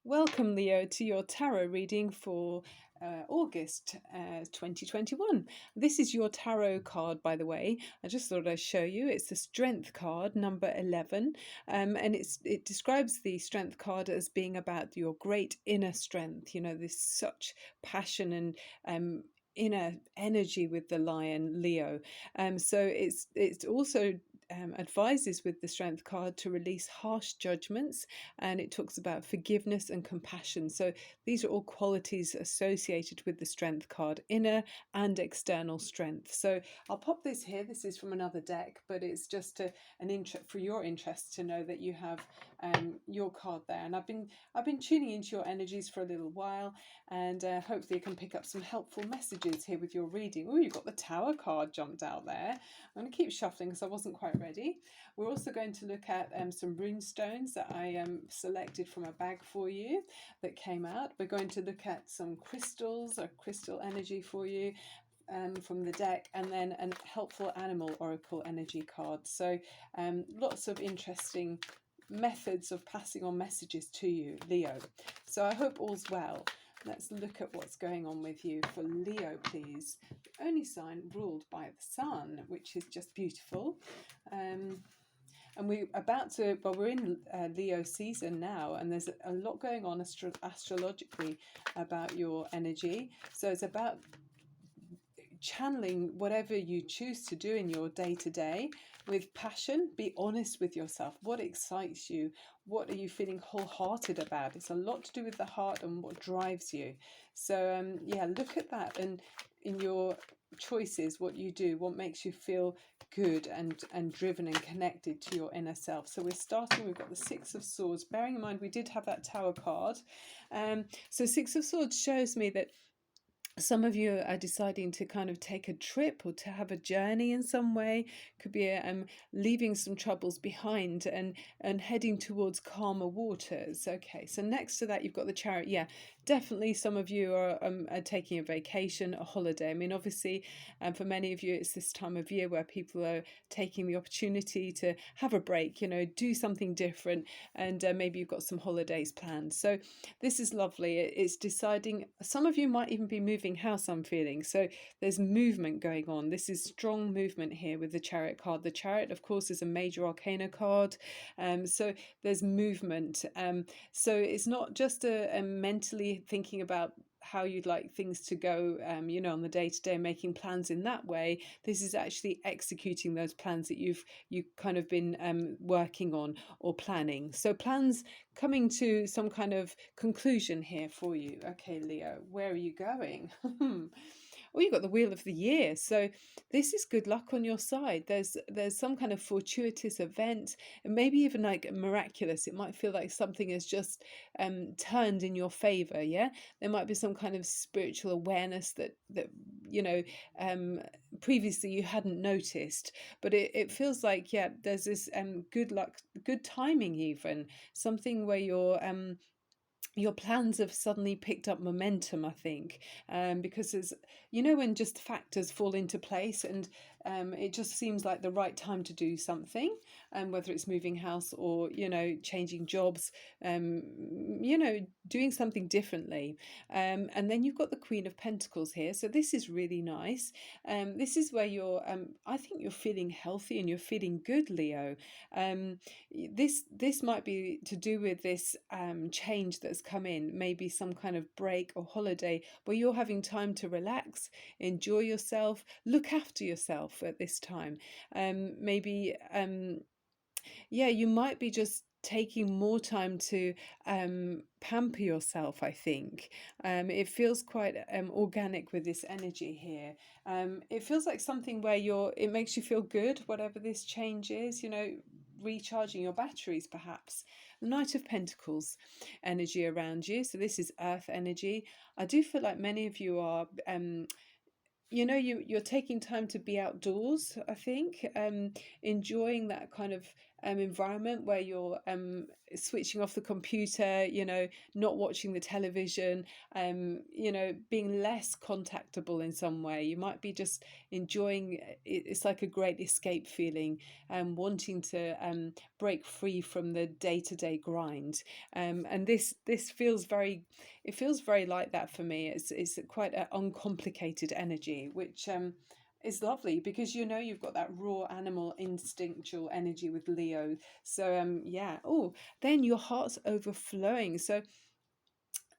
Welcome, Leo, to your tarot reading for August 2021. This is your tarot card, by the way. I just thought I'd show you. It's the Strength card, number 11, and it describes the Strength card as being about your great inner strength. You know, this such passion and inner energy with the lion, Leo. So it's also advises with the Strength card to release harsh judgments, and it talks about forgiveness and compassion. So these are all qualities associated with the Strength card, inner and external strength. So I'll pop this here. This is from another deck, but it's just an interest for your interest to know that you have your card there. And I've been tuning into your energies for a little while, and hopefully you can pick up some helpful messages here with your reading. Oh, you've got the Tower card jumped out there. I'm going to keep shuffling because I wasn't quite ready. We're also going to look at some rune stones that I selected from a bag for you that came out. We're going to look at some crystals, a crystal energy for you from the deck, and then a helpful animal oracle energy card. So lots of interesting methods of passing on messages to you, Leo. So I hope all's well. Let's look at what's going on with you for Leo, please. The only sign ruled by the sun, which is just beautiful. And we're in Leo season now, and there's a lot going on astrologically about your energy. So it's about channeling whatever you choose to do in your day-to-day with passion. Be honest with yourself. What excites you? What are you feeling wholehearted about? It's a lot to do with the heart and what drives you. So yeah, look at that, and in your choices, what you do, what makes you feel good and driven and connected to your inner self. So we're starting, we've got the Six of Swords, bearing in mind we did have that Tower card. So Six of Swords shows me that some of you are deciding to kind of take a trip or to have a journey in some way. Could be leaving some troubles behind and heading towards calmer waters. Okay, so next to that you've got the Chariot. Yeah, definitely some of you are taking a vacation, a holiday. I mean, obviously, for many of you it's this time of year where people are taking the opportunity to have a break, you know, do something different, and maybe you've got some holidays planned. So this is lovely. It's deciding, some of you might even be moving house, I'm feeling. So there's movement going on. This is strong movement here with the Chariot card. The Chariot, of course, is a major arcana card. So there's movement. So it's not just a mentally thinking about how you'd like things to go, you know, on the day-to-day, making plans in that way. This is actually executing those plans that you've kind of been working on or planning. So plans coming to some kind of conclusion here for you. Okay, Leo, where are you going? Oh, you've got the Wheel of the Year. So this is good luck on your side. There's some kind of fortuitous event, and maybe even like miraculous. It might feel like something has just turned in your favor. Yeah, there might be some kind of spiritual awareness that you know previously you hadn't noticed, but it feels like, yeah, there's this good luck, good timing, even something where your plans have suddenly picked up momentum, I think, because there's, you know, when just factors fall into place, and it just seems like the right time to do something, whether it's moving house or, you know, changing jobs, you know, doing something differently. And then you've got the Queen of Pentacles here. So this is really nice. This is where you're, I think you're feeling healthy and you're feeling good, Leo. This might be to do with this change that's come in, maybe some kind of break or holiday where you're having time to relax, enjoy yourself, look after yourself at this time. Maybe yeah, you might be just taking more time to pamper yourself, I think. It feels quite organic with this energy here. It feels like something where it makes you feel good, whatever this change is, you know, recharging your batteries perhaps. The Knight of Pentacles energy around you. So this is earth energy. I do feel like many of you are you know, you're taking time to be outdoors, I think, enjoying that kind of environment where you're switching off the computer, not watching the television, being less contactable in some way. You might be just enjoying it. It's like a great escape feeling, wanting to break free from the day-to-day grind. And this feels very, it feels very like that for me. It's quite an uncomplicated energy, which is lovely, because you've got that raw animal instinctual energy with Leo. So yeah. Oh, then your heart's overflowing. So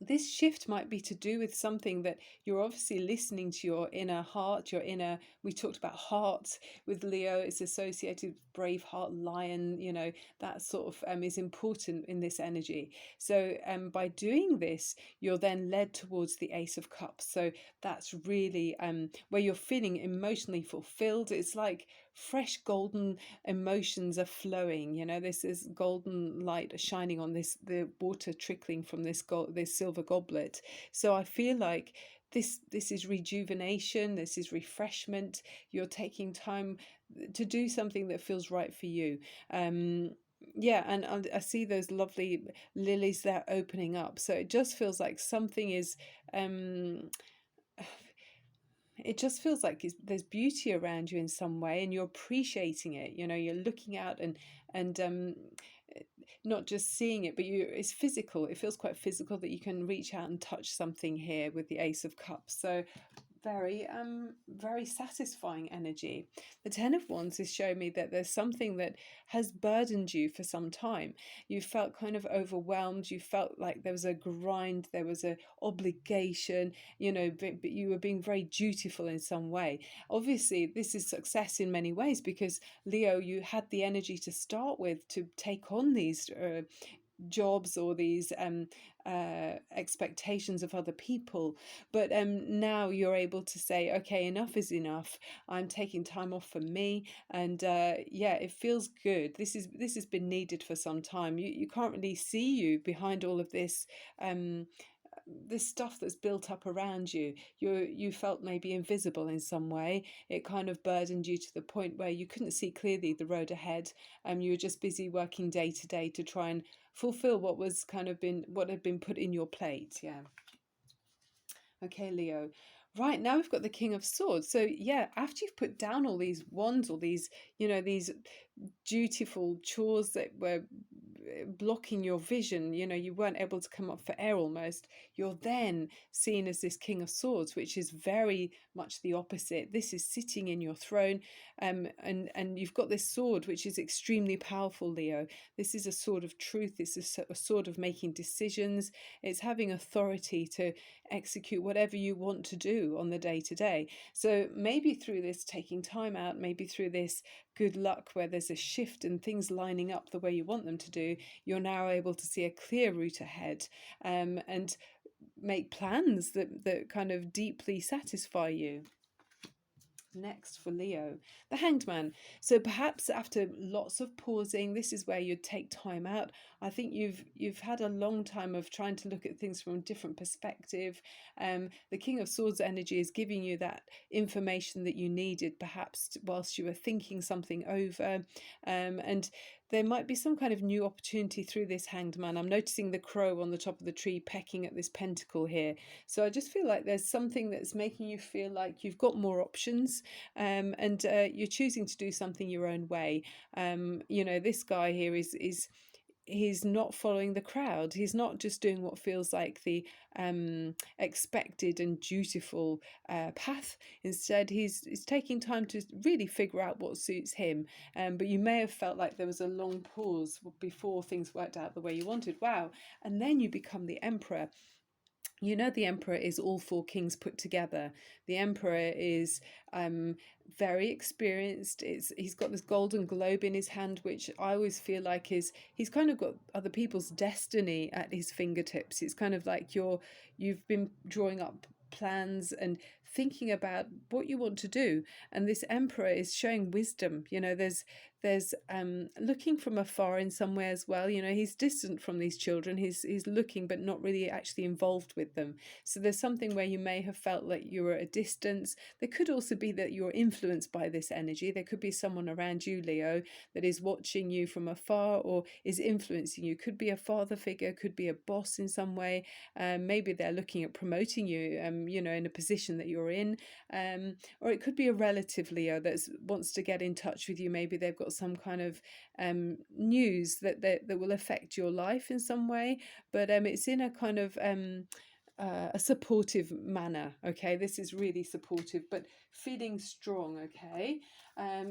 this shift might be to do with something that you're obviously listening to your inner heart, your inner, we talked about heart with Leo, it's associated with brave heart, lion, that sort of is important in this energy. So by doing this, you're then led towards the Ace of Cups. So that's really where you're feeling emotionally fulfilled. It's like fresh golden emotions are flowing. This is golden light shining on the water trickling from this silver goblet. So I feel like this is rejuvenation, this is refreshment. You're taking time to do something that feels right for you. Yeah, and I see those lovely lilies there opening up. So it just feels like something is it just feels like there's beauty around you in some way, and you're appreciating it. You're looking out and not just seeing it, but it's physical. It feels quite physical, that you can reach out and touch something here with the Ace of Cups. So very satisfying energy. The Ten of Wands is showing me that there's something that has burdened you for some time. You felt kind of overwhelmed. You felt like there was a grind, there was a obligation, but you were being very dutiful in some way. Obviously, this is success in many ways, because Leo, you had the energy to start with to take on these jobs or these expectations of other people, but now you're able to say, okay, enough is enough. I'm taking time off for me, and yeah, it feels good. This has been needed for some time. You can't really see you behind all of this stuff that's built up around you. You felt maybe invisible in some way. It kind of burdened you to the point where you couldn't see clearly the road ahead. You were just busy working day to day to try and fulfill what had been put in your plate. Yeah. Okay, Leo. Right, now we've got the King of Swords. So yeah, after you've put down all these wands, all these, these dutiful chores that were blocking your vision, you weren't able to come up for air almost, you're then seen as this King of Swords, which is very much the opposite. This is sitting in your throne, and you've got this sword, which is extremely powerful, Leo. This is a sword of truth. It's a sword of making decisions. It's having authority to execute whatever you want to do on the day to day. So maybe through this taking time out, maybe through this good luck where there's a shift and things lining up the way you want them to do, you're now able to see a clear route ahead, and make plans that kind of deeply satisfy you. Next for Leo, the Hanged Man. So perhaps after lots of pausing, this is where you'd take time out. I think you've had a long time of trying to look at things from a different perspective. The King of Swords energy is giving you that information that you needed, perhaps whilst you were thinking something over, and there might be some kind of new opportunity through this Hanged Man. I'm noticing the crow on the top of the tree pecking at this pentacle here. So I just feel like there's something that's making you feel like you've got more options, and you're choosing to do something your own way. This guy here is he's not following the crowd. He's not just doing what feels like the expected and dutiful path. Instead, he's taking time to really figure out what suits him. But you may have felt like there was a long pause before things worked out the way you wanted. Wow. And then you become the Emperor. The Emperor is all four kings put together. The Emperor is very experienced. He's got this golden globe in his hand, which I always feel like he's kind of got other people's destiny at his fingertips. It's kind of like you've been drawing up plans and thinking about what you want to do. And this Emperor is showing wisdom. There's looking from afar in some way as well. He's distant from these children. He's looking but not really actually involved with them. So there's something where you may have felt like you were at a distance. There could also be that you're influenced by this energy. There could be someone around you, Leo, that is watching you from afar or is influencing you. Could be a father figure, could be a boss in some way. Maybe they're looking at promoting you, in a position that you're in. Or it could be a relative, Leo, that wants to get in touch with you. Maybe they've got some kind of news that will affect your life in some way, but it's in a kind of a supportive manner. Okay, this is really supportive, but feeling strong. Okay,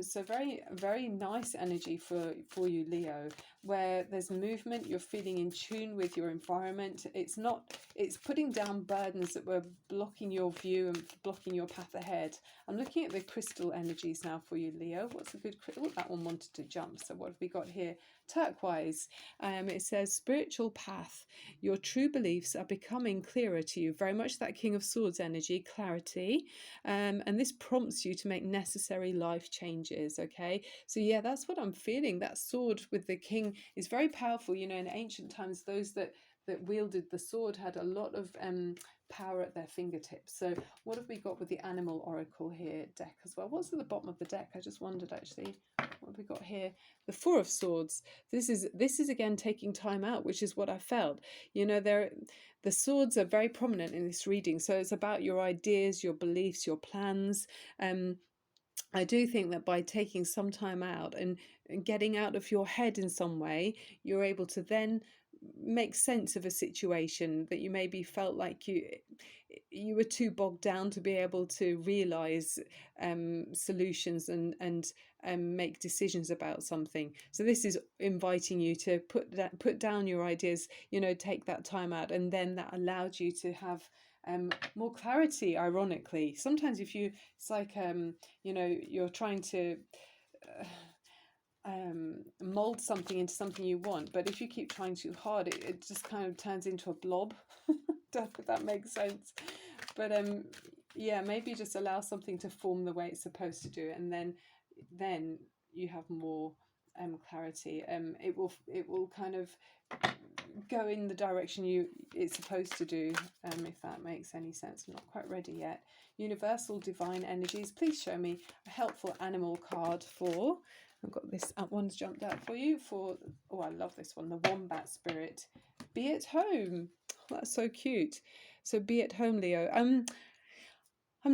so very, very nice energy for you, Leo, where there's movement. You're feeling in tune with your environment. It's putting down burdens that were blocking your view and blocking your path ahead. I'm looking at the crystal energies now for you, Leo. What's a good crystal? Oh, that one wanted to jump. So what have we got here? Turquoise. It says spiritual path. Your true beliefs are becoming clearer to you. Very much that King of Swords energy, clarity. And this prompts you to make necessary life changes. Okay, so yeah, that's what I'm feeling. That sword with the king is very powerful. In ancient times, those that wielded the sword had a lot of power at their fingertips. So what have we got with the animal oracle here deck as well? What's at the bottom of the deck? I just wondered actually. What have we got here? The Four of Swords. This is again taking time out, which is what I felt. The swords are very prominent in this reading, so it's about your ideas, your beliefs, your plans. I do think that by taking some time out and getting out of your head in some way, you're able to then make sense of a situation that you maybe felt like you were too bogged down to be able to realize solutions and make decisions about something. So this is inviting you to put down your ideas, take that time out, and then that allowed you to have more clarity. Ironically, sometimes it's like you're trying to mold something into something you want, but if you keep trying too hard, it just kind of turns into a blob. If that makes sense. But yeah, maybe just allow something to form the way it's supposed to do, and then you have more clarity. It will kind of go in the direction it's supposed to do, if that makes any sense. I'm not quite ready yet. Universal divine energies, please show me a helpful animal card for, I've got this one's jumped out for you for, oh, I love this one, the wombat spirit. Be at home. Oh, that's so cute. So be at home, Leo. I'm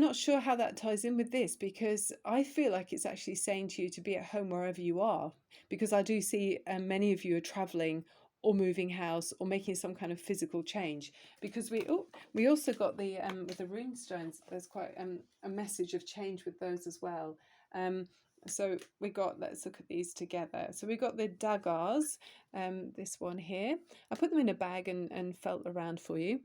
not sure how that ties in with this, because I feel like it's actually saying to you to be at home wherever you are, because I do see many of you are traveling or moving house or making some kind of physical change, because we also got the with the rune stones, there's quite a message of change with those as well. So let's look at these together. So we got the daggers, this one here. I put them in a bag and felt around for you.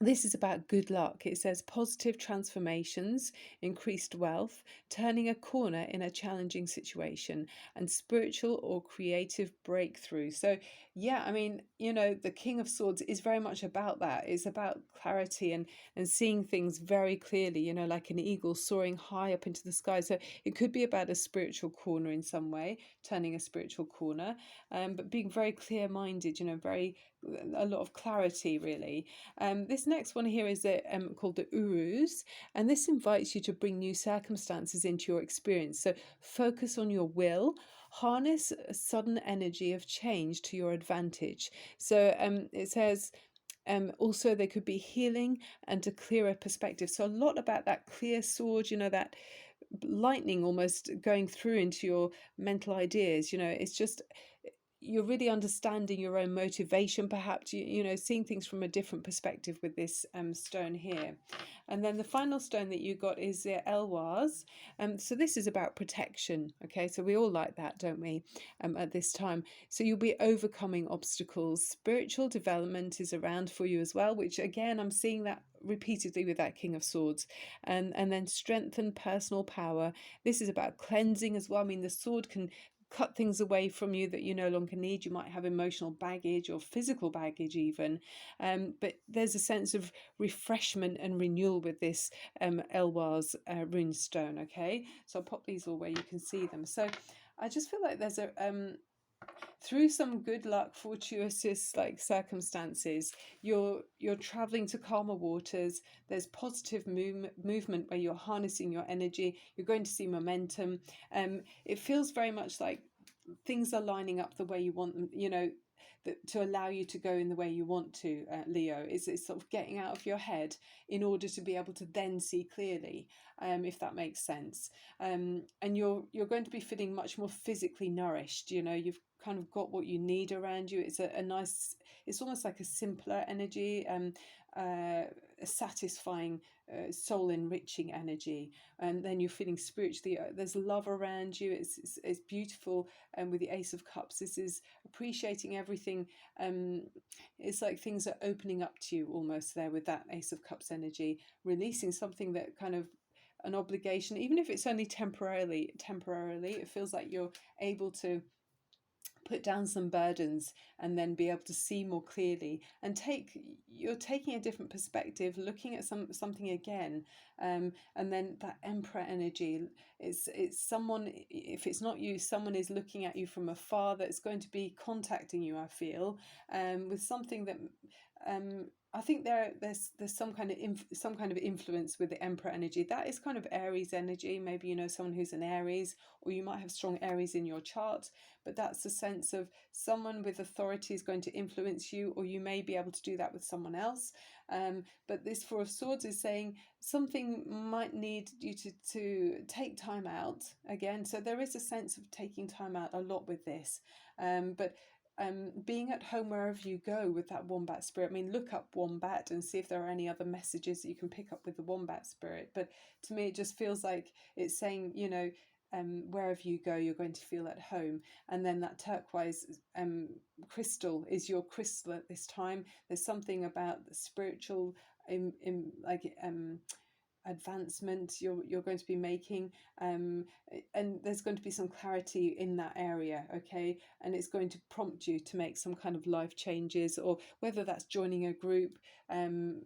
This is about good luck. It says positive transformations, increased wealth, turning a corner in a challenging situation, and spiritual or creative breakthrough. So yeah, I mean, the King of Swords is very much about that. It's about clarity and seeing things very clearly, like an eagle soaring high up into the sky. So it could be about a spiritual corner in some way, turning a spiritual corner, but being very clear-minded, a lot of clarity, really. This next one here is called the Uruz, and this invites you to bring new circumstances into your experience. So focus on your will, harness a sudden energy of change to your advantage. So it says also there could be healing and a clearer perspective. So a lot about that clear sword, that lightning almost going through into your mental ideas. It's just, you're really understanding your own motivation, perhaps, seeing things from a different perspective with this stone here. And then the final stone that you got is the Elwaz. So this is about protection. Okay, so we all like that, don't we, at this time? So you'll be overcoming obstacles. Spiritual development is around for you as well, which again, I'm seeing that repeatedly with that King of Swords. And then strengthen personal power. This is about cleansing as well. I mean, the sword can cut things away from you that you no longer need. You might have emotional baggage or physical baggage even, but there's a sense of refreshment and renewal with this Elwaz rune stone. Okay, so I'll pop these all where you can see them. So I just feel like there's a through some good luck, fortuitous like circumstances, you're traveling to calmer waters. There's positive movement where you're harnessing your energy. You're going to see momentum. It feels very much like things are lining up the way you want them, to allow you to go in the way you want to, Leo. It's sort of getting out of your head in order to be able to then see clearly, if that makes sense. And you're going to be feeling much more physically nourished. You've kind of got what you need around you. It's a nice, it's almost like a simpler energy, a satisfying, soul enriching energy. And then you're feeling spiritually, there's love around you. It's beautiful. And with the Ace of Cups, this is appreciating everything. It's like things are opening up to you almost there with that Ace of Cups energy, releasing something that kind of an obligation, even if it's only temporarily, it feels like you're able to put down some burdens and then be able to see more clearly, and you're taking a different perspective, looking at something again. And then that Emperor energy, it's someone, if it's not you, someone is looking at you from afar that's going to be contacting you, I feel, with something that, I think there's some kind of influence with the Emperor energy. That is kind of Aries energy. Maybe you know someone who's an Aries, or you might have strong Aries in your chart. But that's the sense of someone with authority is going to influence you, or you may be able to do that with someone else. But this Four of Swords is saying something might need you to take time out again. So there is a sense of taking time out a lot with this. But being at home wherever you go with that wombat spirit. I mean, look up wombat and see if there are any other messages that you can pick up with the wombat spirit. But to me, it just feels like it's saying, wherever you go, you're going to feel at home. And then that turquoise crystal is your crystal at this time. There's something about the spiritual, advancement you're going to be making, and there's going to be some clarity in that area. Okay, and it's going to prompt you to make some kind of life changes, or whether that's joining a group,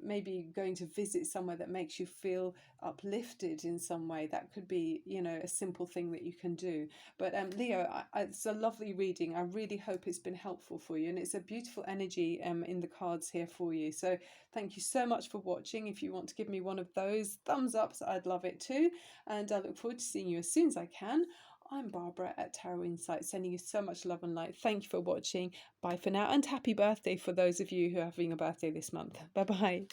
maybe going to visit somewhere that makes you feel uplifted in some way. That could be a simple thing that you can do. But Leo, it's a lovely reading. I really hope it's been helpful for you, and it's a beautiful energy in the cards here for you. So thank you so much for watching. If you want to give me one of those thumbs ups, I'd love it too. And I look forward to seeing you as soon as I can. I'm Barbara at Tarot Insight, sending you so much love and light. Thank you for watching. Bye for now, and happy birthday for those of you who are having a birthday this month. Bye bye.